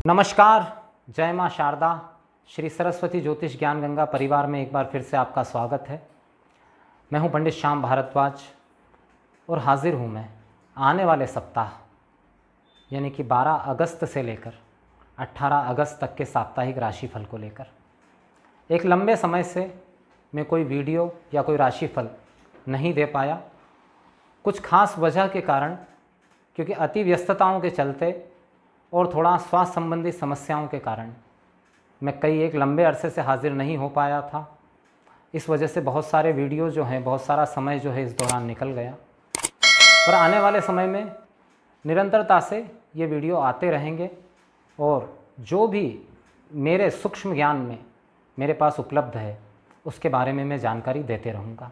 नमस्कार, जय माँ शारदा। श्री सरस्वती ज्योतिष ज्ञान गंगा परिवार में एक बार फिर से आपका स्वागत है। मैं हूँ पंडित श्याम भारद्वाज और हाजिर हूँ मैं आने वाले सप्ताह यानी कि 12 अगस्त से लेकर 18 अगस्त तक के साप्ताहिक राशिफल को लेकर। एक लंबे समय से मैं कोई वीडियो या कोई राशिफल नहीं दे पाया, कुछ खास वजह के कारण, क्योंकि अति व्यस्तताओं के चलते और थोड़ा स्वास्थ्य संबंधी समस्याओं के कारण मैं एक लंबे अरसे से हाजिर नहीं हो पाया था। इस वजह से बहुत सारे वीडियो जो हैं, बहुत सारा समय जो है इस दौरान निकल गया। और आने वाले समय में निरंतरता से ये वीडियो आते रहेंगे और जो भी मेरे सूक्ष्म ज्ञान में मेरे पास उपलब्ध है उसके बारे में मैं जानकारी देते रहूँगा।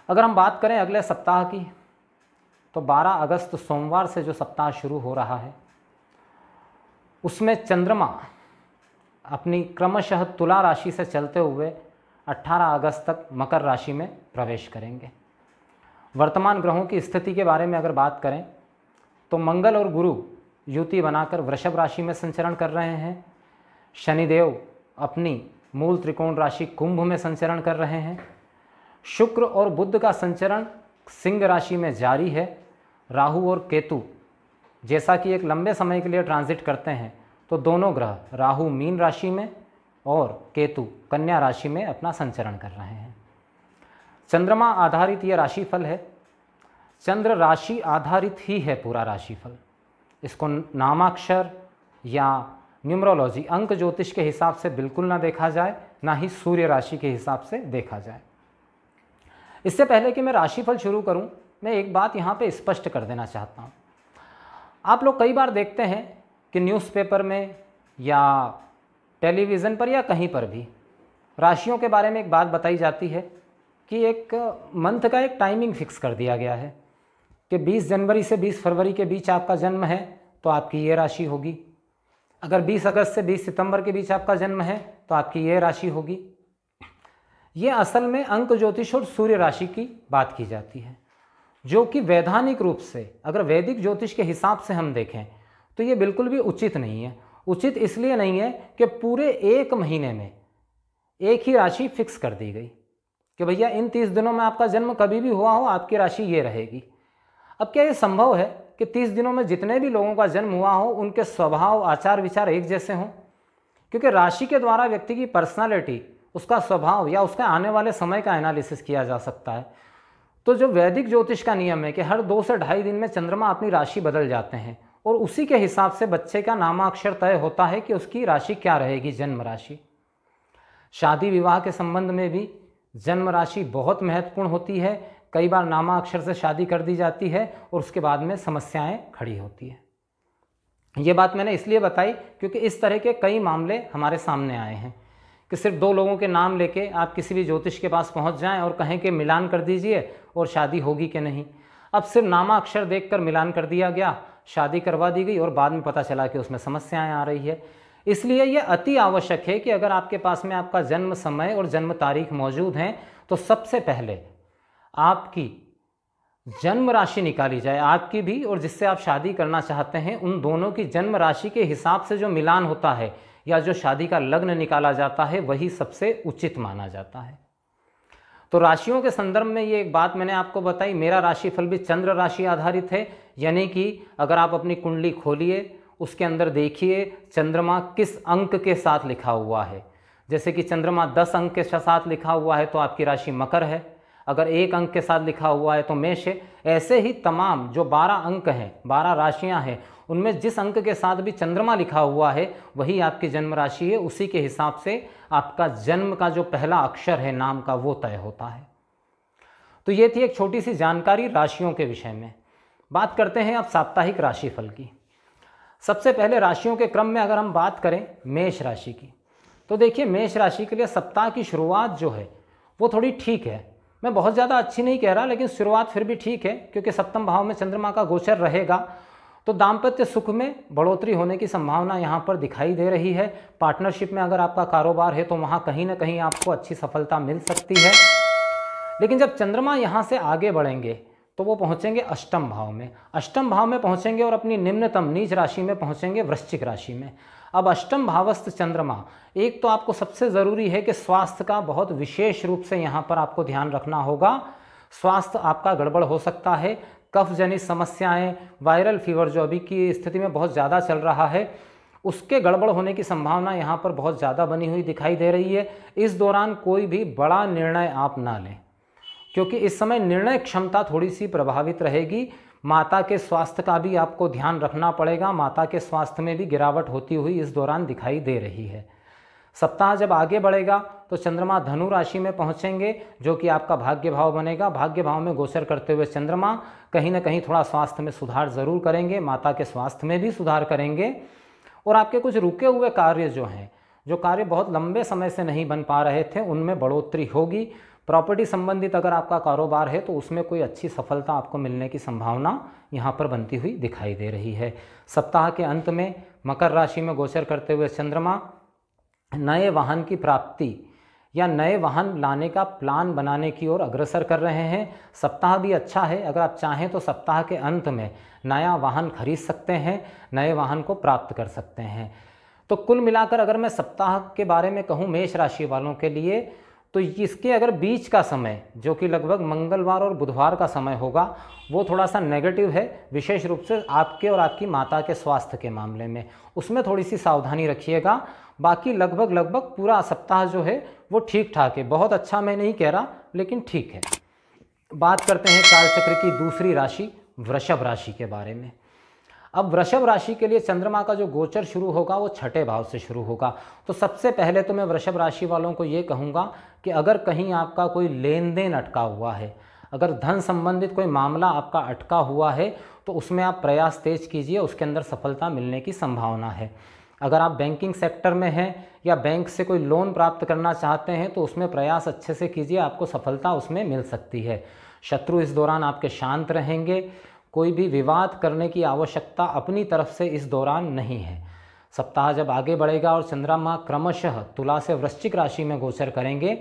अगर हम बात करें अगले सप्ताह की, तो 12 अगस्त सोमवार से जो सप्ताह शुरू हो रहा है उसमें चंद्रमा अपनी क्रमशः तुला राशि से चलते हुए 18 अगस्त तक मकर राशि में प्रवेश करेंगे। वर्तमान ग्रहों की स्थिति के बारे में अगर बात करें तो मंगल और गुरु युति बनाकर वृषभ राशि में संचरण कर रहे हैं। शनिदेव अपनी मूल त्रिकोण राशि कुंभ में संचरण कर रहे हैं। शुक्र और बुध का संचरण सिंह राशि में जारी है। राहु और केतु जैसा कि एक लंबे समय के लिए ट्रांजिट करते हैं, तो दोनों ग्रह राहु मीन राशि में और केतु कन्या राशि में अपना संचरण कर रहे हैं। चंद्रमा आधारित ये राशिफल है। चंद्र राशि आधारित ही है पूरा राशिफल। इसको नामाक्षर या न्यूमरोलॉजी अंक ज्योतिष के हिसाब से बिल्कुल ना देखा जाए, ना ही सूर्य राशि के हिसाब से देखा जाए। इससे पहले कि मैं राशिफल शुरू करूं, मैं एक बात यहाँ पे स्पष्ट कर देना चाहता हूँ। आप लोग कई बार देखते हैं कि न्यूज़पेपर में या टेलीविज़न पर या कहीं पर भी राशियों के बारे में एक बात बताई जाती है कि एक मंथ का एक टाइमिंग फिक्स कर दिया गया है कि 20 जनवरी से 20 फरवरी के बीच आपका जन्म है तो आपकी ये राशि होगी। अगर 20 अगस्त से 20 सितंबर के बीच आपका जन्म है तो आपकी ये राशि होगी। ये असल में अंक ज्योतिष और सूर्य राशि की बात की जाती है, जो कि वैधानिक रूप से अगर वैदिक ज्योतिष के हिसाब से हम देखें तो ये बिल्कुल भी उचित नहीं है। उचित इसलिए नहीं है कि पूरे एक महीने में एक ही राशि फिक्स कर दी गई कि भैया इन 30 दिनों में आपका जन्म कभी भी हुआ हो, आपकी राशि ये रहेगी। अब क्या ये संभव है कि 30 दिनों में जितने भी लोगों का जन्म हुआ हो उनके स्वभाव आचार विचार एक जैसे हों? क्योंकि राशि के द्वारा व्यक्ति की पर्सनालिटी, उसका स्वभाव या उसके आने वाले समय का एनालिसिस किया जा सकता है। तो जो वैदिक ज्योतिष का नियम है कि हर 2 से ढाई दिन में चंद्रमा अपनी राशि बदल जाते हैं और उसी के हिसाब से बच्चे का नामाक्षर तय होता है कि उसकी राशि क्या रहेगी, जन्म राशि। शादी विवाह के संबंध में भी जन्म राशि बहुत महत्वपूर्ण होती है। कई बार नामाक्षर से शादी कर दी जाती है और उसके बाद में समस्याएं खड़ी होती है। ये बात मैंने इसलिए बताई क्योंकि इस तरह के कई मामले हमारे सामने आए हैं कि सिर्फ 2 लोगों के नाम लेके आप किसी भी ज्योतिष के पास पहुंच जाएं और कहें कि मिलान कर दीजिए और शादी होगी कि नहीं। अब सिर्फ नामाक्षर देखकर मिलान कर दिया गया, शादी करवा दी गई और बाद में पता चला कि उसमें समस्याएं आ रही है। इसलिए यह अति आवश्यक है कि अगर आपके पास में आपका जन्म समय और जन्म तारीख मौजूद हैं तो सबसे पहले आपकी जन्म राशि निकाली जाए, आपकी भी और जिससे आप शादी करना चाहते हैं उन दोनों की जन्म राशि के हिसाब से जो मिलान होता है या जो शादी का लग्न निकाला जाता है वही सबसे उचित माना जाता है। तो राशियों के संदर्भ में ये एक बात मैंने आपको बताई। मेरा राशिफल भी चंद्र राशि आधारित है, यानी कि अगर आप अपनी कुंडली खोलिए उसके अंदर देखिए चंद्रमा किस अंक के साथ लिखा हुआ है। जैसे कि चंद्रमा 10 अंक के साथ लिखा हुआ है तो आपकी राशि मकर है, अगर 1 अंक के साथ लिखा हुआ है तो मेष है। ऐसे ही तमाम जो 12 अंक हैं, 12 राशियां हैं, उनमें जिस अंक के साथ भी चंद्रमा लिखा हुआ है वही आपकी जन्म राशि है। उसी के हिसाब से आपका जन्म का जो पहला अक्षर है नाम का वो तय होता है। तो ये थी एक छोटी सी जानकारी राशियों के विषय में। बात करते हैं अब साप्ताहिक राशिफल की। सबसे पहले राशियों के क्रम में अगर हम बात करें मेष राशि की, तो देखिए मेष राशि के लिए सप्ताह की शुरुआत जो है वो थोड़ी ठीक है। मैं बहुत ज़्यादा अच्छी नहीं कह रहा, लेकिन शुरुआत फिर भी ठीक है क्योंकि सप्तम भाव में चंद्रमा का गोचर रहेगा तो दाम्पत्य सुख में बढ़ोतरी होने की संभावना यहाँ पर दिखाई दे रही है। पार्टनरशिप में अगर आपका कारोबार है तो वहाँ कहीं ना कहीं आपको अच्छी सफलता मिल सकती है। लेकिन जब चंद्रमा यहाँ से आगे बढ़ेंगे तो वो पहुँचेंगे अष्टम भाव में। अष्टम भाव में पहुँचेंगे और अपनी निम्नतम नीच राशि में पहुँचेंगे वृश्चिक राशि में। अब अष्टम भावस्थ चंद्रमा, एक तो आपको सबसे ज़रूरी है कि स्वास्थ्य का बहुत विशेष रूप से यहाँ पर आपको ध्यान रखना होगा। स्वास्थ्य आपका गड़बड़ हो सकता है, कफ जनित समस्याएं, वायरल फीवर जो अभी की स्थिति में बहुत ज़्यादा चल रहा है, उसके गड़बड़ होने की संभावना यहाँ पर बहुत ज़्यादा बनी हुई दिखाई दे रही है। इस दौरान कोई भी बड़ा निर्णय आप ना लें, क्योंकि इस समय निर्णय क्षमता थोड़ी सी प्रभावित रहेगी। माता के स्वास्थ्य का भी आपको ध्यान रखना पड़ेगा। माता के स्वास्थ्य में भी गिरावट होती हुई इस दौरान दिखाई दे रही है। सप्ताह जब आगे बढ़ेगा तो चंद्रमा धनु राशि में पहुंचेंगे, जो कि आपका भाग्य भाव बनेगा। भाग्य भाव में गोचर करते हुए चंद्रमा कहीं ना कहीं थोड़ा स्वास्थ्य में सुधार ज़रूर करेंगे, माता के स्वास्थ्य में भी सुधार करेंगे। और आपके कुछ रुके हुए कार्य जो हैं, जो कार्य बहुत लंबे समय से नहीं बन पा रहे थे, उनमें बढ़ोतरी होगी। प्रॉपर्टी संबंधित अगर आपका कारोबार है तो उसमें कोई अच्छी सफलता आपको मिलने की संभावना यहाँ पर बनती हुई दिखाई दे रही है। सप्ताह के अंत में मकर राशि में गोचर करते हुए चंद्रमा नए वाहन की प्राप्ति या नए वाहन लाने का प्लान बनाने की ओर अग्रसर कर रहे हैं। सप्ताह भी अच्छा है, अगर आप चाहें तो सप्ताह के अंत में नया वाहन खरीद सकते हैं, नए वाहन को प्राप्त कर सकते हैं। तो कुल मिलाकर अगर मैं सप्ताह के बारे में कहूँ मेष राशि वालों के लिए, तो इसके अगर बीच का समय जो कि लगभग मंगलवार और बुधवार का समय होगा, वो थोड़ा सा नेगेटिव है, विशेष रूप से आपके और आपकी माता के स्वास्थ्य के मामले में। उसमें थोड़ी सी सावधानी रखिएगा। बाकी लगभग पूरा सप्ताह जो है वो ठीक ठाक है, बहुत अच्छा मैं नहीं कह रहा, लेकिन ठीक है। बात करते हैं कालचक्र की दूसरी राशि वृषभ राशि के बारे में। अब वृषभ राशि के लिए चंद्रमा का जो गोचर शुरू होगा वो छठे भाव से शुरू होगा। तो सबसे पहले तो मैं वृषभ राशि वालों को ये कहूँगा कि अगर कहीं आपका कोई लेन देन अटका हुआ है, अगर धन संबंधित कोई मामला आपका अटका हुआ है, तो उसमें आप प्रयास तेज कीजिए, उसके अंदर सफलता मिलने की संभावना है। अगर आप बैंकिंग सेक्टर में हैं या बैंक से कोई लोन प्राप्त करना चाहते हैं तो उसमें प्रयास अच्छे से कीजिए, आपको सफलता उसमें मिल सकती है। शत्रु इस दौरान आपके शांत रहेंगे, कोई भी विवाद करने की आवश्यकता अपनी तरफ से इस दौरान नहीं है। सप्ताह जब आगे बढ़ेगा और चंद्रमा क्रमशः तुला से वृश्चिक राशि में गोचर करेंगे,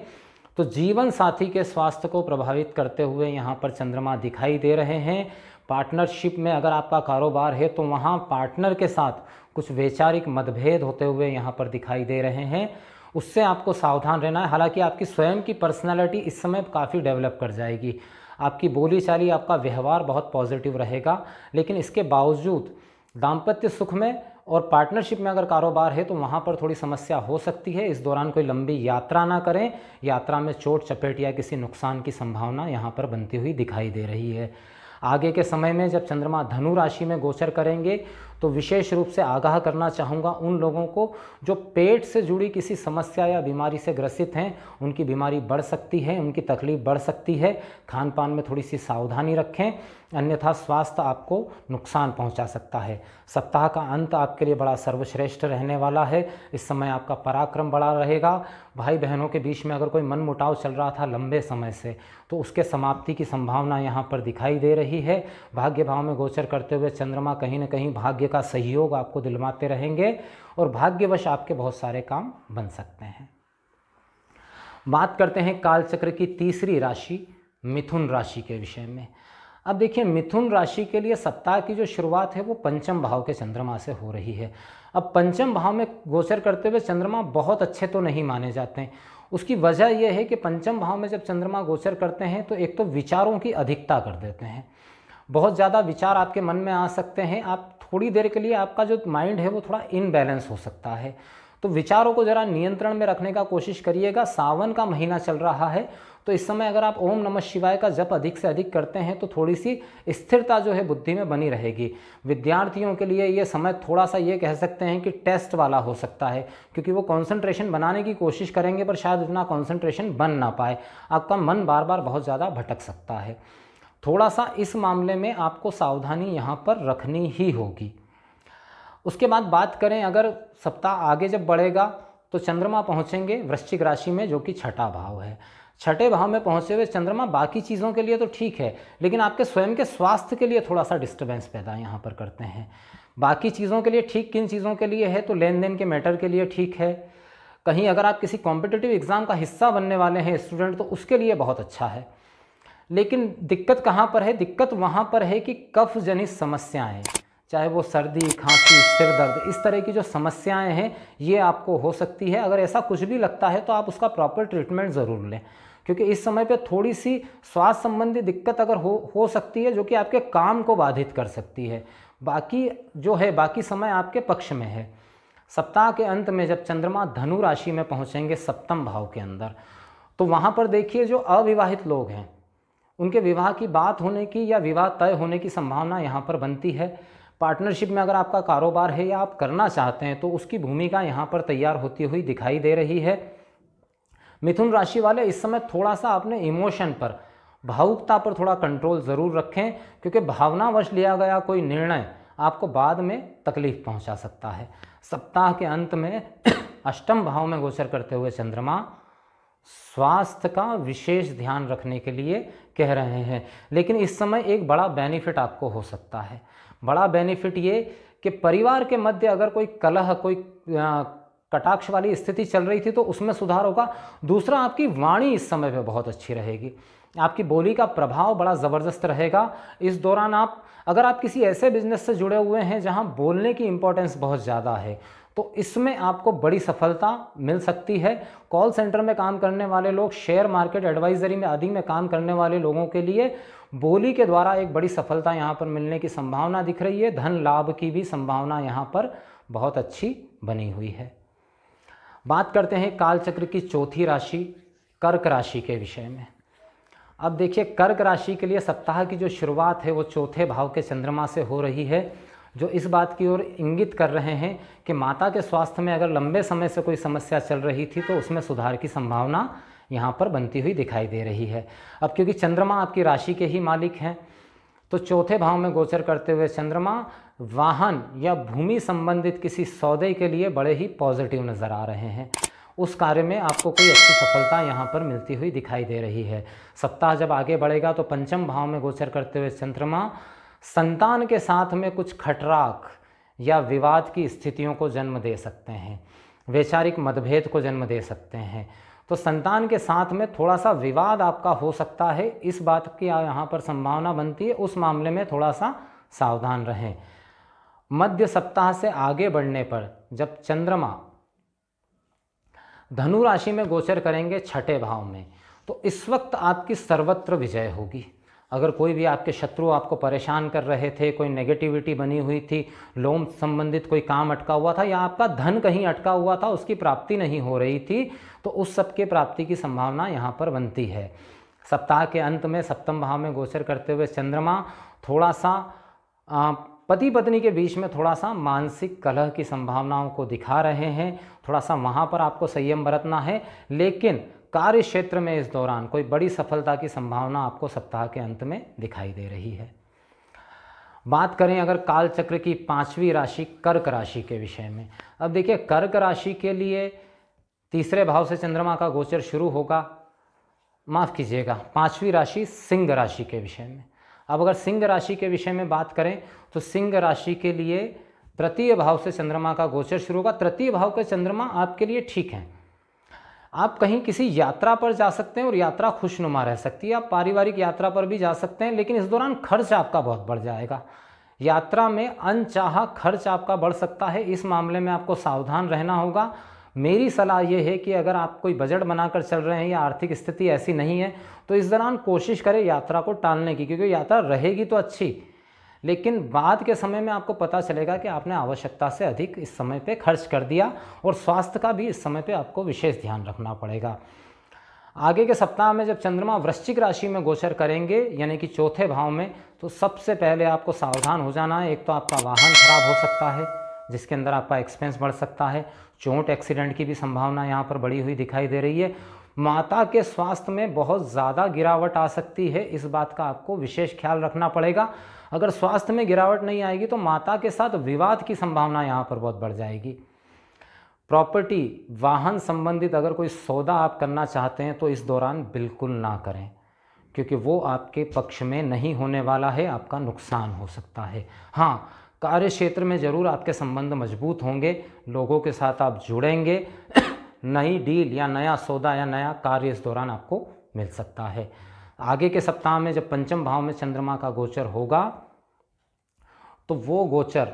तो जीवन साथी के स्वास्थ्य को प्रभावित करते हुए यहाँ पर चंद्रमा दिखाई दे रहे हैं। पार्टनरशिप में अगर आपका कारोबार है तो वहाँ पार्टनर के साथ कुछ वैचारिक मतभेद होते हुए यहाँ पर दिखाई दे रहे हैं, उससे आपको सावधान रहना है। हालांकि आपकी स्वयं की पर्सनैलिटी इस समय काफ़ी डेवलप कर जाएगी, आपकी बोली चाली, आपका व्यवहार बहुत पॉजिटिव रहेगा, लेकिन इसके बावजूद दाम्पत्य सुख में और पार्टनरशिप में अगर कारोबार है तो वहाँ पर थोड़ी समस्या हो सकती है। इस दौरान कोई लंबी यात्रा ना करें, यात्रा में चोट चपेट या किसी नुकसान की संभावना यहाँ पर बनती हुई दिखाई दे रही है। आगे के समय में जब चंद्रमा धनु राशि में गोचर करेंगे तो विशेष रूप से आगाह करना चाहूँगा उन लोगों को जो पेट से जुड़ी किसी समस्या या बीमारी से ग्रसित हैं, उनकी बीमारी बढ़ सकती है, उनकी तकलीफ बढ़ सकती है। खान पान में थोड़ी सी सावधानी रखें, अन्यथा स्वास्थ्य आपको नुकसान पहुंचा सकता है। सप्ताह का अंत आपके लिए बड़ा सर्वश्रेष्ठ रहने वाला है। इस समय आपका पराक्रम बड़ा रहेगा। भाई बहनों के बीच में अगर कोई मनमुटाव चल रहा था लंबे समय से, तो उसके समाप्ति की संभावना यहाँ पर दिखाई दे रही है। भाग्य भाव में गोचर करते हुए चंद्रमा कहीं न कहीं भाग्य का सहयोग आपको दिलवाते रहेंगे और भाग्यवश आपके बहुत सारे काम बन सकते हैं। बात करते हैं कालचक्र की तीसरी राशि मिथुन राशि के विषय में। अब देखिए, मिथुन राशि के लिए सप्ताह की जो शुरुआत है वो पंचम भाव के चंद्रमा से हो रही है। अब पंचम भाव में गोचर करते हुए चंद्रमा बहुत अच्छे तो नहीं माने जाते हैं। उसकी वजह यह है कि पंचम भाव में जब चंद्रमा गोचर करते हैं तो एक तो विचारों की अधिकता कर देते हैं, बहुत ज़्यादा विचार आपके मन में आ सकते हैं। आप थोड़ी देर के लिए आपका जो माइंड है वो थोड़ा इनबैलेंस हो सकता है, तो विचारों को ज़रा नियंत्रण में रखने का कोशिश करिएगा। सावन का महीना चल रहा है, तो इस समय अगर आप ओम नमः शिवाय का जप अधिक से अधिक करते हैं तो थोड़ी सी स्थिरता जो है बुद्धि में बनी रहेगी। विद्यार्थियों के लिए ये समय थोड़ा सा ये कह सकते हैं कि टेस्ट वाला हो सकता है, क्योंकि वो कंसंट्रेशन बनाने की कोशिश करेंगे पर शायद उतना कंसंट्रेशन बन ना पाए। आपका मन बार बार बहुत ज़्यादा भटक सकता है। थोड़ा सा इस मामले में आपको सावधानी यहाँ पर रखनी ही होगी। उसके बाद बात करें, अगर सप्ताह आगे जब बढ़ेगा तो चंद्रमा पहुँचेंगे वृश्चिक राशि में, जो कि छठा भाव है। छठे भाव में पहुँचे हुए चंद्रमा बाकी चीज़ों के लिए तो ठीक है, लेकिन आपके स्वयं के स्वास्थ्य के लिए थोड़ा सा डिस्टर्बेंस पैदा यहाँ पर करते हैं। बाकी चीज़ों के लिए ठीक किन चीज़ों के लिए है, तो लेन देन के मैटर के लिए ठीक है। कहीं अगर आप किसी कॉम्पिटिटिव एग्ज़ाम का हिस्सा बनने वाले हैं स्टूडेंट, तो उसके लिए बहुत अच्छा है। लेकिन दिक्कत कहाँ पर है? दिक्कत वहाँ पर है कि कफ जनित समस्याएं, चाहे वो सर्दी, खांसी, सिर दर्द, इस तरह की जो समस्याएं हैं ये आपको हो सकती है। अगर ऐसा कुछ भी लगता है तो आप उसका प्रॉपर ट्रीटमेंट ज़रूर लें, क्योंकि इस समय पे थोड़ी सी स्वास्थ्य संबंधी दिक्कत अगर हो सकती है जो कि आपके काम को बाधित कर सकती है। बाकी जो है, बाकी समय आपके पक्ष में है। सप्ताह के अंत में जब चंद्रमा धनु राशि में पहुँचेंगे सप्तम भाव के अंदर, तो वहाँ पर देखिए जो अविवाहित लोग हैं उनके विवाह की बात होने की या विवाह तय होने की संभावना यहाँ पर बनती है। पार्टनरशिप में अगर आपका कारोबार है या आप करना चाहते हैं तो उसकी भूमिका यहाँ पर तैयार होती हुई दिखाई दे रही है। मिथुन राशि वाले इस समय थोड़ा सा अपने इमोशन पर, भावुकता पर थोड़ा कंट्रोल ज़रूर रखें, क्योंकि भावनावश लिया गया कोई निर्णय आपको बाद में तकलीफ पहुंचा सकता है। सप्ताह के अंत में अष्टम भाव में गोचर करते हुए चंद्रमा स्वास्थ्य का विशेष ध्यान रखने के लिए कह रहे हैं, लेकिन इस समय एक बड़ा बेनिफिट आपको हो सकता है। बड़ा बेनिफिट ये कि परिवार के मध्य अगर कोई कलह, कोई कटाक्ष वाली स्थिति चल रही थी तो उसमें सुधार होगा। दूसरा, आपकी वाणी इस समय पे बहुत अच्छी रहेगी, आपकी बोली का प्रभाव बड़ा ज़बरदस्त रहेगा। इस दौरान अगर आप किसी ऐसे बिजनेस से जुड़े हुए हैं जहां बोलने की इंपॉर्टेंस बहुत ज़्यादा है तो इसमें आपको बड़ी सफलता मिल सकती है। कॉल सेंटर में काम करने वाले लोग, शेयर मार्केट एडवाइजरी में आदि में काम करने वाले लोगों के लिए बोली के द्वारा एक बड़ी सफलता यहाँ पर मिलने की संभावना दिख रही है। धन लाभ की भी संभावना यहाँ पर बहुत अच्छी बनी हुई है। बात करते हैं कालचक्र की चौथी राशि कर्क राशि के विषय में। अब देखिए, कर्क राशि के लिए सप्ताह की जो शुरुआत है वो चौथे भाव के चंद्रमा से हो रही है, जो इस बात की ओर इंगित कर रहे हैं कि माता के स्वास्थ्य में अगर लंबे समय से कोई समस्या चल रही थी तो उसमें सुधार की संभावना यहाँ पर बनती हुई दिखाई दे रही है। अब क्योंकि चंद्रमा आपकी राशि के ही मालिक हैं तो चौथे भाव में गोचर करते हुए चंद्रमा वाहन या भूमि संबंधित किसी सौदे के लिए बड़े ही पॉजिटिव नज़र आ रहे हैं। उस कार्य में आपको कोई अच्छी सफलता यहाँ पर मिलती हुई दिखाई दे रही है। सप्ताह जब आगे बढ़ेगा तो पंचम भाव में गोचर करते हुए चंद्रमा संतान के साथ में कुछ खटराक या विवाद की स्थितियों को जन्म दे सकते हैं, वैचारिक मतभेद को जन्म दे सकते हैं। तो संतान के साथ में थोड़ा सा विवाद आपका हो सकता है, इस बात की यहाँ पर संभावना बनती है। उस मामले में थोड़ा सा सावधान रहें। मध्य सप्ताह से आगे बढ़ने पर जब चंद्रमा धनु राशि में गोचर करेंगे छठे भाव में, तो इस वक्त आपकी सर्वत्र विजय होगी। अगर कोई भी आपके शत्रु आपको परेशान कर रहे थे, कोई नेगेटिविटी बनी हुई थी, लोन संबंधित कोई काम अटका हुआ था या आपका धन कहीं अटका हुआ था, उसकी प्राप्ति नहीं हो रही थी, तो उस सब के प्राप्ति की संभावना यहाँ पर बनती है। सप्ताह के अंत में सप्तम भाव में गोचर करते हुए चंद्रमा थोड़ा सा पति पत्नी के बीच में थोड़ा सा मानसिक कलह की संभावनाओं को दिखा रहे हैं। थोड़ा सा वहाँ पर आपको संयम बरतना है, लेकिन कार्य क्षेत्र में इस दौरान कोई बड़ी सफलता की संभावना आपको सप्ताह के अंत में दिखाई दे रही है। बात करें अगर काल चक्र की पांचवी राशि कर्क राशि के विषय में। अब देखिए, कर्क राशि के लिए तीसरे भाव से चंद्रमा का गोचर शुरू होगा, माफ़ कीजिएगा, पांचवी राशि सिंह राशि के विषय में। अब अगर सिंह राशि के विषय में बात करें तो सिंह राशि के लिए तृतीय भाव से चंद्रमा का गोचर शुरू होगा। तृतीय भाव के चंद्रमा आपके लिए ठीक हैं, आप कहीं किसी यात्रा पर जा सकते हैं और यात्रा खुशनुमा रह सकती है। आप पारिवारिक यात्रा पर भी जा सकते हैं, लेकिन इस दौरान खर्च आपका बहुत बढ़ जाएगा। यात्रा में अनचाहा खर्च आपका बढ़ सकता है, इस मामले में आपको सावधान रहना होगा। मेरी सलाह ये है कि अगर आप कोई बजट बनाकर चल रहे हैं या आर्थिक स्थिति ऐसी नहीं है तो इस दौरान कोशिश करें यात्रा को टालने की, क्योंकि यात्रा रहेगी तो अच्छी, लेकिन बाद के समय में आपको पता चलेगा कि आपने आवश्यकता से अधिक इस समय पे खर्च कर दिया, और स्वास्थ्य का भी इस समय पे आपको विशेष ध्यान रखना पड़ेगा। आगे के सप्ताह में जब चंद्रमा वृश्चिक राशि में गोचर करेंगे यानी कि चौथे भाव में, तो सबसे पहले आपको सावधान हो जाना है। एक तो आपका वाहन खराब हो सकता है जिसके अंदर आपका एक्सपेंस बढ़ सकता है, चोट एक्सीडेंट की भी संभावना यहाँ पर बढ़ी हुई दिखाई दे रही है। माता के स्वास्थ्य में बहुत ज़्यादा गिरावट आ सकती है, इस बात का आपको विशेष ख्याल रखना पड़ेगा। अगर स्वास्थ्य में गिरावट नहीं आएगी तो माता के साथ विवाद की संभावना यहाँ पर बहुत बढ़ जाएगी। प्रॉपर्टी, वाहन संबंधित अगर कोई सौदा आप करना चाहते हैं तो इस दौरान बिल्कुल ना करें, क्योंकि वो आपके पक्ष में नहीं होने वाला है, आपका नुकसान हो सकता है। हाँ, कार्य क्षेत्र में ज़रूर आपके संबंध मजबूत होंगे, लोगों के साथ आप जुड़ेंगे, नई डील या नया सौदा या नया कार्य इस दौरान आपको मिल सकता है। आगे के सप्ताह में जब पंचम भाव में चंद्रमा का गोचर होगा तो वो गोचर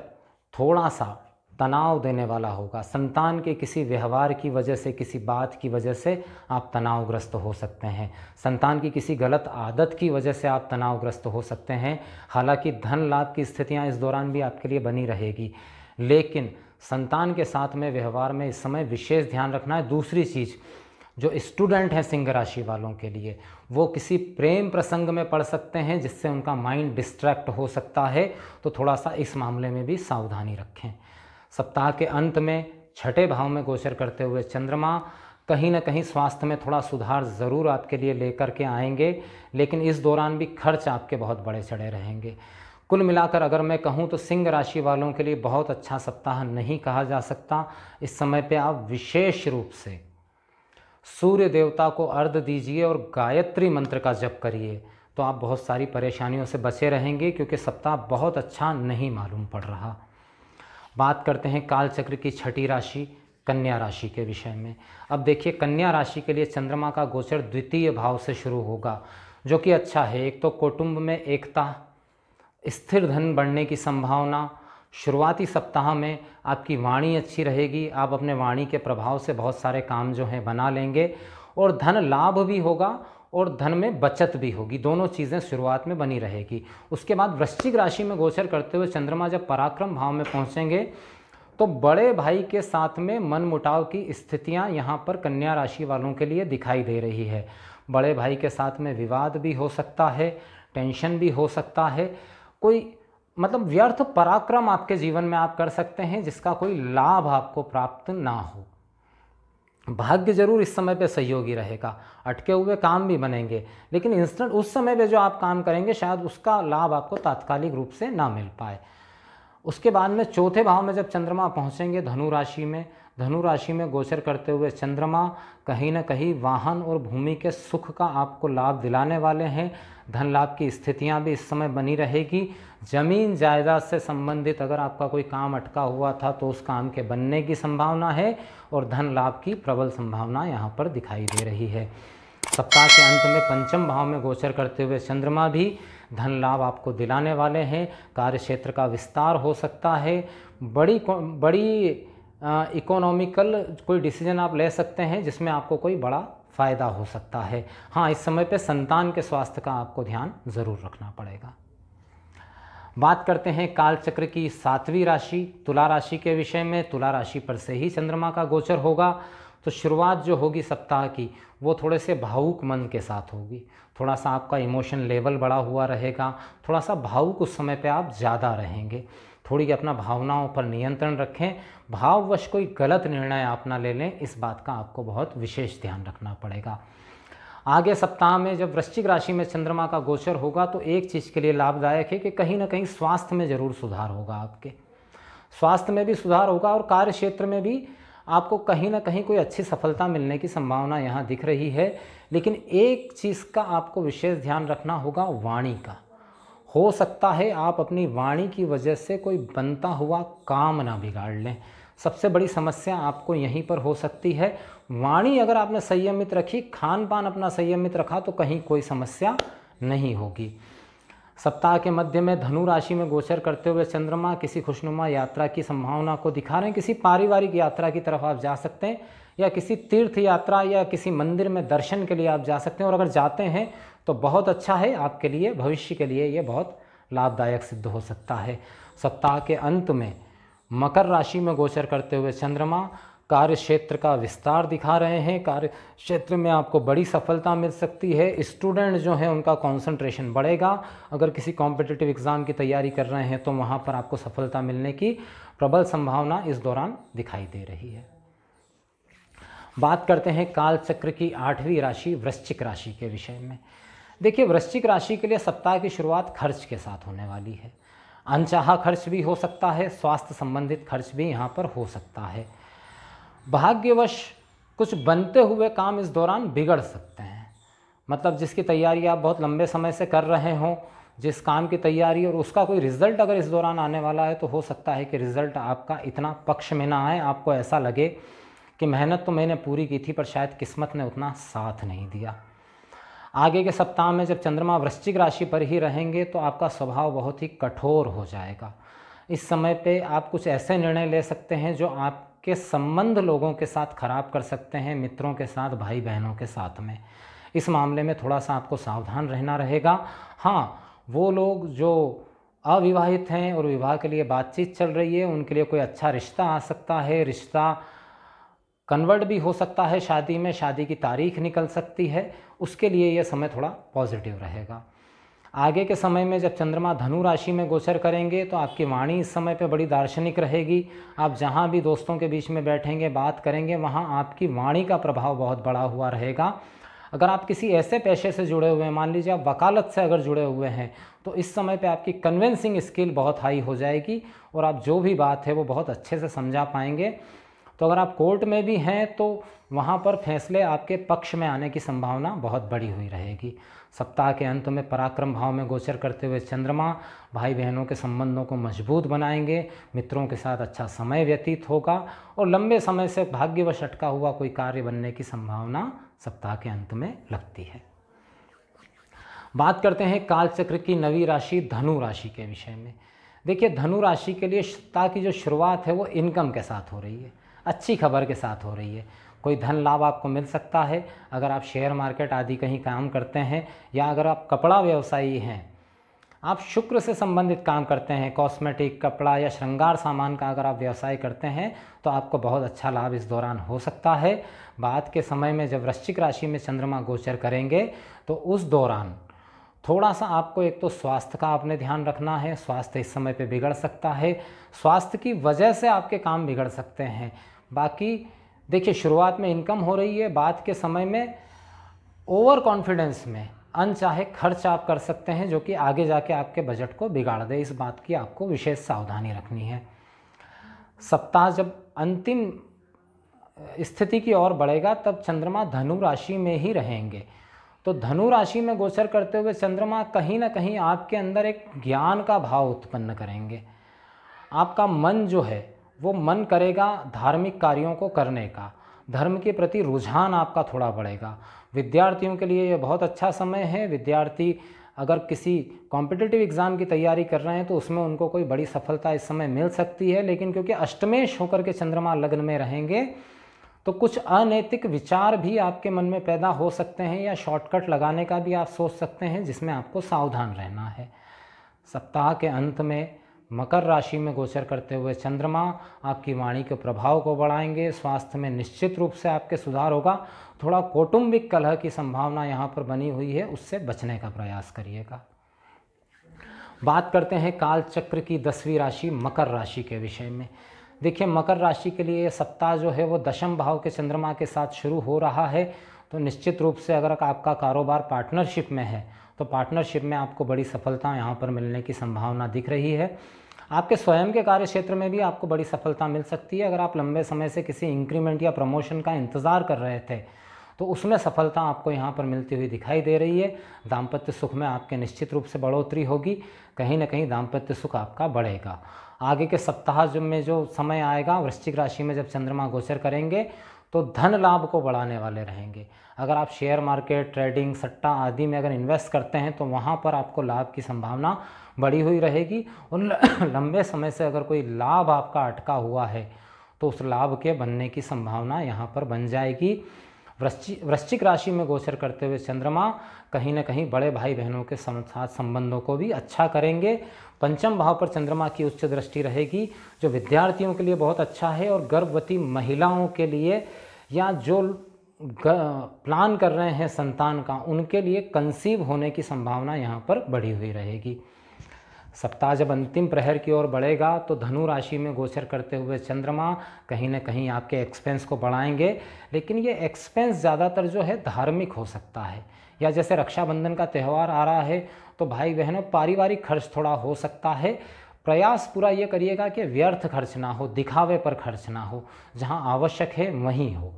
थोड़ा सा तनाव देने वाला होगा। संतान के किसी व्यवहार की वजह से, किसी बात की वजह से आप तनावग्रस्त हो सकते हैं। संतान की किसी गलत आदत की वजह से आप तनावग्रस्त हो सकते हैं। हालांकि धन लाभ की स्थितियां इस दौरान भी आपके लिए बनी रहेगी, लेकिन संतान के साथ में व्यवहार में इस समय विशेष ध्यान रखना है। दूसरी चीज़, जो स्टूडेंट हैं सिंह राशि वालों के लिए, वो किसी प्रेम प्रसंग में पड़ सकते हैं जिससे उनका माइंड डिस्ट्रैक्ट हो सकता है, तो थोड़ा सा इस मामले में भी सावधानी रखें। सप्ताह के अंत में छठे भाव में गोचर करते हुए चंद्रमा कहीं ना कहीं स्वास्थ्य में थोड़ा सुधार ज़रूर आपके लिए लेकर के आएंगे, लेकिन इस दौरान भी खर्च आपके बहुत बड़े चढ़े रहेंगे। कुल मिलाकर अगर मैं कहूँ तो सिंह राशि वालों के लिए बहुत अच्छा सप्ताह नहीं कहा जा सकता। इस समय पे आप विशेष रूप से सूर्य देवता को अर्घ्य दीजिए और गायत्री मंत्र का जप करिए, तो आप बहुत सारी परेशानियों से बचे रहेंगे, क्योंकि सप्ताह बहुत अच्छा नहीं मालूम पड़ रहा। बात करते हैं कालचक्र की छठी राशि कन्या राशि के विषय में। अब देखिए, कन्या राशि के लिए चंद्रमा का गोचर द्वितीय भाव से शुरू होगा, जो कि अच्छा है। एक तो कुटुंब में एकता, स्थिर धन बढ़ने की संभावना। शुरुआती सप्ताह में आपकी वाणी अच्छी रहेगी, आप अपने वाणी के प्रभाव से बहुत सारे काम जो हैं बना लेंगे, और धन लाभ भी होगा और धन में बचत भी होगी। दोनों चीज़ें शुरुआत में बनी रहेगी। उसके बाद वृश्चिक राशि में गोचर करते हुए चंद्रमा जब पराक्रम भाव में पहुंचेंगे तो बड़े भाई के साथ में मनमुटाव की स्थितियां यहाँ पर कन्या राशि वालों के लिए दिखाई दे रही है। बड़े भाई के साथ में विवाद भी हो सकता है, टेंशन भी हो सकता है, कोई मतलब व्यर्थ पराक्रम आपके जीवन में आप कर सकते हैं जिसका कोई लाभ आपको प्राप्त ना हो। भाग्य जरूर इस समय पे सहयोगी रहेगा, अटके हुए काम भी बनेंगे, लेकिन इंस्टेंट उस समय पे जो आप काम करेंगे शायद उसका लाभ आपको तात्कालिक रूप से ना मिल पाए। उसके बाद में चौथे भाव में जब चंद्रमा पहुंचेंगे धनु राशि में गोचर करते हुए चंद्रमा कहीं ना कहीं वाहन और भूमि के सुख का आपको लाभ दिलाने वाले हैं। धन लाभ की स्थितियां भी इस समय बनी रहेगी। जमीन जायदाद से संबंधित अगर आपका कोई काम अटका हुआ था तो उस काम के बनने की संभावना है, और धन लाभ की प्रबल संभावना यहाँ पर दिखाई दे रही है। सप्ताह के अंत में पंचम भाव में गोचर करते हुए चंद्रमा भी धन लाभ आपको दिलाने वाले हैं। कार्य क्षेत्र का विस्तार हो सकता है, बड़ी इकोनॉमिकल कोई डिसीजन आप ले सकते हैं जिसमें आपको कोई बड़ा फ़ायदा हो सकता है। हाँ, इस समय पे संतान के स्वास्थ्य का आपको ध्यान ज़रूर रखना पड़ेगा। बात करते हैं कालचक्र की सातवीं राशि तुला राशि के विषय में। तुला राशि पर से ही चंद्रमा का गोचर होगा, तो शुरुआत जो होगी सप्ताह की वो थोड़े से भावुक मन के साथ होगी। थोड़ा सा आपका इमोशन लेवल बढ़ा हुआ रहेगा, थोड़ा सा भावुक उस समय पे आप ज़्यादा रहेंगे। थोड़ी अपना भावनाओं पर नियंत्रण रखें, भाववश कोई गलत निर्णय आप ना ले लें, इस बात का आपको बहुत विशेष ध्यान रखना पड़ेगा। आगे सप्ताह में जब वृश्चिक राशि में चंद्रमा का गोचर होगा तो एक चीज़ के लिए लाभदायक है कि कहीं ना कहीं स्वास्थ्य में ज़रूर सुधार होगा। आपके स्वास्थ्य में भी सुधार होगा और कार्य क्षेत्र में भी आपको कहीं ना कहीं कोई अच्छी सफलता मिलने की संभावना यहाँ दिख रही है। लेकिन एक चीज़ का आपको विशेष ध्यान रखना होगा, वाणी का। हो सकता है आप अपनी वाणी की वजह से कोई बनता हुआ काम ना बिगाड़ लें। सबसे बड़ी समस्या आपको यहीं पर हो सकती है। वाणी अगर आपने संयमित रखी, खान पान अपना संयमित रखा, तो कहीं कोई समस्या नहीं होगी। सप्ताह के मध्य में धनु राशि में गोचर करते हुए चंद्रमा किसी खुशनुमा यात्रा की संभावना को दिखा रहे हैं। किसी पारिवारिक यात्रा की तरफ आप जा सकते हैं, या किसी तीर्थ यात्रा या किसी मंदिर में दर्शन के लिए आप जा सकते हैं। और अगर जाते हैं तो बहुत अच्छा है आपके लिए, भविष्य के लिए ये बहुत लाभदायक सिद्ध हो सकता है। सप्ताह के अंत में मकर राशि में गोचर करते हुए चंद्रमा कार्य क्षेत्र का विस्तार दिखा रहे हैं। कार्य क्षेत्र में आपको बड़ी सफलता मिल सकती है। स्टूडेंट जो हैं उनका कंसंट्रेशन बढ़ेगा। अगर किसी कॉम्पिटिटिव एग्ज़ाम की तैयारी कर रहे हैं तो वहाँ पर आपको सफलता मिलने की प्रबल संभावना इस दौरान दिखाई दे रही है। बात करते हैं काल चक्र की आठवीं राशि वृश्चिक राशि के विषय में। देखिए, वृश्चिक राशि के लिए सप्ताह की शुरुआत खर्च के साथ होने वाली है। अनचाहा खर्च भी हो सकता है, स्वास्थ्य संबंधित खर्च भी यहाँ पर हो सकता है। भाग्यवश कुछ बनते हुए काम इस दौरान बिगड़ सकते हैं। मतलब जिसकी तैयारी आप बहुत लंबे समय से कर रहे हों, जिस काम की तैयारी, और उसका कोई रिज़ल्ट अगर इस दौरान आने वाला है तो हो सकता है कि रिज़ल्ट आपका इतना पक्ष में ना आए। आपको ऐसा लगे कि मेहनत तो मैंने पूरी की थी पर शायद किस्मत ने उतना साथ नहीं दिया। आगे के सप्ताह में जब चंद्रमा वृश्चिक राशि पर ही रहेंगे तो आपका स्वभाव बहुत ही कठोर हो जाएगा। इस समय पे आप कुछ ऐसे निर्णय ले सकते हैं जो आपके संबंध लोगों के साथ खराब कर सकते हैं, मित्रों के साथ, भाई बहनों के साथ में। इस मामले में थोड़ा सा आपको सावधान रहना रहेगा। हाँ, वो लोग जो अविवाहित हैं और विवाह के लिए बातचीत चल रही है, उनके लिए कोई अच्छा रिश्ता आ सकता है, रिश्ता कन्वर्ट भी हो सकता है शादी में, शादी की तारीख निकल सकती है, उसके लिए यह समय थोड़ा पॉजिटिव रहेगा। आगे के समय में जब चंद्रमा धनु राशि में गोचर करेंगे तो आपकी वाणी इस समय पे बड़ी दार्शनिक रहेगी। आप जहाँ भी दोस्तों के बीच में बैठेंगे, बात करेंगे, वहाँ आपकी वाणी का प्रभाव बहुत बड़ा हुआ रहेगा। अगर आप किसी ऐसे पेशे से जुड़े हुए हैं, मान लीजिए आप वकालत से अगर जुड़े हुए हैं, तो इस समय पे आपकी कन्विंसिंग स्किल बहुत हाई हो जाएगी और आप जो भी बात है वो बहुत अच्छे से समझा पाएंगे। तो अगर आप कोर्ट में भी हैं तो वहाँ पर फैसले आपके पक्ष में आने की संभावना बहुत बड़ी हुई रहेगी। सप्ताह के अंत में पराक्रम भाव में गोचर करते हुए चंद्रमा भाई बहनों के संबंधों को मजबूत बनाएंगे, मित्रों के साथ अच्छा समय व्यतीत होगा और लंबे समय से भाग्यवश अटका हुआ कोई कार्य बनने की संभावना सप्ताह के अंत में लगती है। बात करते हैं कालचक्र की नवी राशि धनु राशि के विषय में। देखिए, धनु राशि के लिए सप्ताह की जो शुरुआत है वो इनकम के साथ हो रही है, अच्छी खबर के साथ हो रही है। कोई धन लाभ आपको मिल सकता है अगर आप शेयर मार्केट आदि कहीं काम करते हैं, या अगर आप कपड़ा व्यवसायी हैं, आप शुक्र से संबंधित काम करते हैं, कॉस्मेटिक, कपड़ा या श्रृंगार सामान का अगर आप व्यवसाय करते हैं तो आपको बहुत अच्छा लाभ इस दौरान हो सकता है। बाद के समय में जब वृश्चिक राशि में चंद्रमा गोचर करेंगे तो उस दौरान थोड़ा सा आपको एक तो स्वास्थ्य का आपने ध्यान रखना है। स्वास्थ्य इस समय पे बिगड़ सकता है, स्वास्थ्य की वजह से आपके काम बिगड़ सकते हैं। बाकी देखिए, शुरुआत में इनकम हो रही है, बाद के समय में ओवर कॉन्फिडेंस में अनचाहे खर्च आप कर सकते हैं जो कि आगे जाके आपके बजट को बिगाड़ दे। इस बात की आपको विशेष सावधानी रखनी है। सप्ताह जब अंतिम स्थिति की ओर बढ़ेगा तब चंद्रमा धनु राशि में ही रहेंगे। तो धनु राशि में गोचर करते हुए चंद्रमा कहीं ना कहीं आपके अंदर एक ज्ञान का भाव उत्पन्न करेंगे। आपका मन जो है वो मन करेगा धार्मिक कार्यों को करने का, धर्म के प्रति रुझान आपका थोड़ा बढ़ेगा। विद्यार्थियों के लिए ये बहुत अच्छा समय है। विद्यार्थी अगर किसी कॉम्पिटिटिव एग्ज़ाम की तैयारी कर रहे हैं तो उसमें उनको कोई बड़ी सफलता इस समय मिल सकती है, लेकिन क्योंकि अष्टमेश होकर के चंद्रमा लग्न में रहेंगे तो कुछ अनैतिक विचार भी आपके मन में पैदा हो सकते हैं, या शॉर्टकट लगाने का भी आप सोच सकते हैं, जिसमें आपको सावधान रहना है। सप्ताह के अंत में मकर राशि में गोचर करते हुए चंद्रमा आपकी वाणी के प्रभाव को बढ़ाएंगे। स्वास्थ्य में निश्चित रूप से आपके सुधार होगा। थोड़ा कौटुंबिक कलह की संभावना यहाँ पर बनी हुई है, उससे बचने का प्रयास करिएगा। बात करते हैं काल चक्र की 10वीं राशि मकर राशि के विषय में। देखिए, मकर राशि के लिए सप्ताह जो है वो दशम भाव के चंद्रमा के साथ शुरू हो रहा है। तो निश्चित रूप से अगर आपका कारोबार पार्टनरशिप में है तो पार्टनरशिप में आपको बड़ी सफलता यहाँ पर मिलने की संभावना दिख रही है। आपके स्वयं के कार्य क्षेत्र में भी आपको बड़ी सफलता मिल सकती है। अगर आप लंबे समय से किसी इंक्रीमेंट या प्रमोशन का इंतज़ार कर रहे थे तो उसमें सफलता आपको यहाँ पर मिलती हुई दिखाई दे रही है। दाम्पत्य सुख में आपके निश्चित रूप से बढ़ोतरी होगी, कहीं ना कहीं दाम्पत्य सुख आपका बढ़ेगा। आगे के सप्ताह में जो समय आएगा, वृश्चिक राशि में जब चंद्रमा गोचर करेंगे तो धन लाभ को बढ़ाने वाले रहेंगे। अगर आप शेयर मार्केट, ट्रेडिंग, सट्टा आदि में अगर इन्वेस्ट करते हैं तो वहाँ पर आपको लाभ की संभावना बढ़ी हुई रहेगी। और लंबे समय से अगर कोई लाभ आपका अटका हुआ है तो उस लाभ के बनने की संभावना यहाँ पर बन जाएगी। वृश्चिक राशि में गोचर करते हुए चंद्रमा कहीं ना कहीं बड़े भाई बहनों के साथ संबंधों को भी अच्छा करेंगे। पंचम भाव पर चंद्रमा की उच्च दृष्टि रहेगी, जो विद्यार्थियों के लिए बहुत अच्छा है, और गर्भवती महिलाओं के लिए या जो प्लान कर रहे हैं संतान का, उनके लिए कंसीव होने की संभावना यहाँ पर बढ़ी हुई रहेगी। सप्ताह जब अंतिम प्रहर की ओर बढ़ेगा तो धनु राशि में गोचर करते हुए चंद्रमा कहीं ना कहीं आपके एक्सपेंस को बढ़ाएंगे, लेकिन ये एक्सपेंस ज़्यादातर जो है धार्मिक हो सकता है, या जैसे रक्षाबंधन का त्यौहार आ रहा है तो भाई बहनों पारिवारिक खर्च थोड़ा हो सकता है। प्रयास पूरा ये करिएगा कि व्यर्थ खर्च ना हो, दिखावे पर खर्च ना हो, जहाँ आवश्यक है वहीं हो।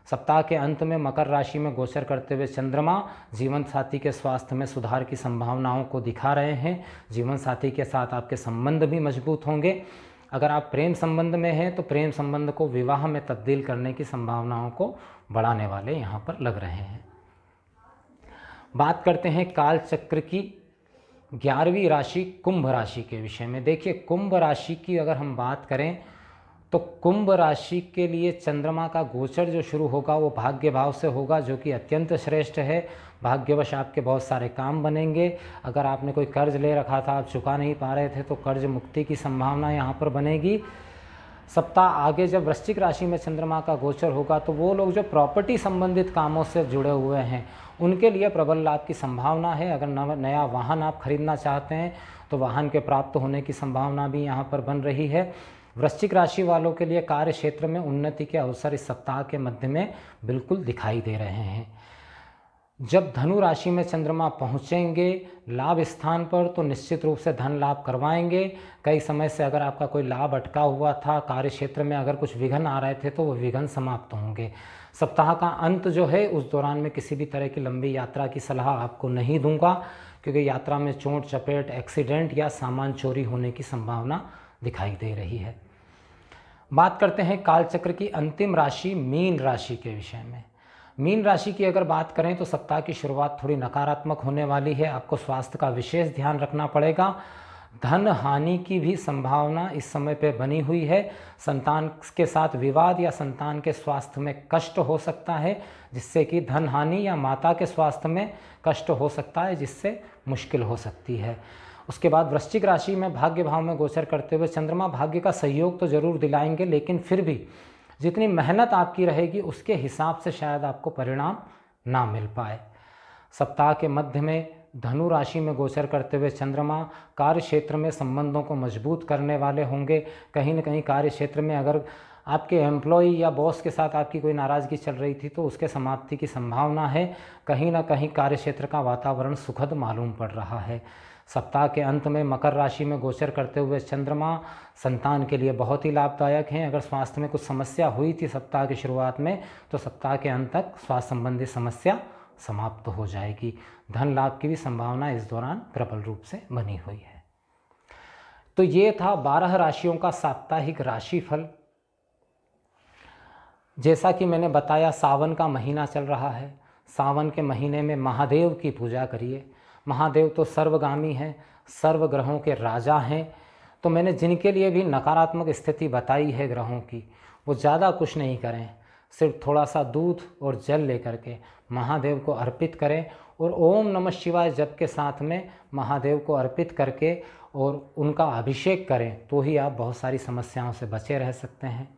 सप्ताह के अंत में मकर राशि में गोचर करते हुए चंद्रमा जीवन साथी के स्वास्थ्य में सुधार की संभावनाओं को दिखा रहे हैं। जीवन साथी के साथ आपके संबंध भी मजबूत होंगे। अगर आप प्रेम संबंध में हैं तो प्रेम संबंध को विवाह में तब्दील करने की संभावनाओं को बढ़ाने वाले यहाँ पर लग रहे हैं। बात करते हैं काल चक्र की 11वीं राशि कुंभ राशि के विषय में। देखिए, कुंभ राशि की अगर हम बात करें तो कुंभ राशि के लिए चंद्रमा का गोचर जो शुरू होगा वो भाग्य भाव से होगा, जो कि अत्यंत श्रेष्ठ है। भाग्यवश आपके बहुत सारे काम बनेंगे। अगर आपने कोई कर्ज ले रखा था, आप चुका नहीं पा रहे थे, तो कर्ज मुक्ति की संभावना यहाँ पर बनेगी। सप्ताह आगे जब वृश्चिक राशि में चंद्रमा का गोचर होगा तो वो लोग जो प्रॉपर्टी संबंधित कामों से जुड़े हुए हैं उनके लिए प्रबल लाभ की संभावना है। अगर नया वाहन आप खरीदना चाहते हैं तो वाहन के प्राप्त होने की संभावना भी यहाँ पर बन रही है। वृश्चिक राशि वालों के लिए कार्य क्षेत्र में उन्नति के अवसर इस सप्ताह के मध्य में बिल्कुल दिखाई दे रहे हैं। जब धनु राशि में चंद्रमा पहुंचेंगे लाभ स्थान पर तो निश्चित रूप से धन लाभ करवाएंगे। कई समय से अगर आपका कोई लाभ अटका हुआ था, कार्य क्षेत्र में अगर कुछ विघ्न आ रहे थे तो वो विघ्न समाप्त होंगे। सप्ताह का अंत जो है उस दौरान में किसी भी तरह की लंबी यात्रा की सलाह आपको नहीं दूंगा, क्योंकि यात्रा में चोट चपेट, एक्सीडेंट या सामान चोरी होने की संभावना दिखाई दे रही है। बात करते हैं कालचक्र की अंतिम राशि मीन राशि के विषय में। मीन राशि की अगर बात करें तो सप्ताह की शुरुआत थोड़ी नकारात्मक होने वाली है। आपको स्वास्थ्य का विशेष ध्यान रखना पड़ेगा। धन हानि की भी संभावना इस समय पे बनी हुई है। संतान के साथ विवाद या संतान के स्वास्थ्य में कष्ट हो सकता है, जिससे कि धन हानि, या माता के स्वास्थ्य में कष्ट हो सकता है, जिससे मुश्किल हो सकती है। उसके बाद वृश्चिक राशि में भाग्य भाव में गोचर करते हुए चंद्रमा भाग्य का सहयोग तो जरूर दिलाएंगे, लेकिन फिर भी जितनी मेहनत आपकी रहेगी उसके हिसाब से शायद आपको परिणाम ना मिल पाए। सप्ताह के मध्य में धनु राशि में गोचर करते हुए चंद्रमा कार्य क्षेत्र में संबंधों को मजबूत करने वाले होंगे। कहीं न कहीं कार्य क्षेत्र में अगर आपके एम्प्लॉय या बॉस के साथ आपकी कोई नाराज़गी चल रही थी तो उसके समाप्ति की संभावना है। कहीं ना कहीं कार्य क्षेत्र का वातावरण सुखद मालूम पड़ रहा है। सप्ताह के अंत में मकर राशि में गोचर करते हुए चंद्रमा संतान के लिए बहुत ही लाभदायक हैं। अगर स्वास्थ्य में कुछ समस्या हुई थी सप्ताह की शुरुआत में तो सप्ताह के अंत तक स्वास्थ्य संबंधी समस्या समाप्त हो जाएगी। धन लाभ की भी संभावना इस दौरान प्रबल रूप से बनी हुई है। तो ये था 12 राशियों का साप्ताहिक राशिफल। जैसा कि मैंने बताया, सावन का महीना चल रहा है। सावन के महीने में महादेव की पूजा करिए। महादेव तो सर्वगामी हैं, सर्व ग्रहों के राजा हैं। तो मैंने जिनके लिए भी नकारात्मक स्थिति बताई है ग्रहों की, वो ज़्यादा कुछ नहीं करें, सिर्फ थोड़ा सा दूध और जल लेकर के महादेव को अर्पित करें और ओम नमः शिवाय जप के साथ में महादेव को अर्पित करके और उनका अभिषेक करें, तो ही आप बहुत सारी समस्याओं से बचे रह सकते हैं।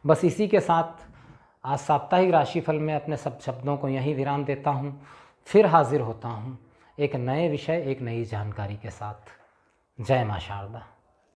बस इसी के साथ आज साप्ताहिक राशिफल में अपने सब शब्दों को यहीं विराम देता हूँ। फिर हाजिर होता हूँ एक नए विषय, एक नई जानकारी के साथ। जय मां शारदा।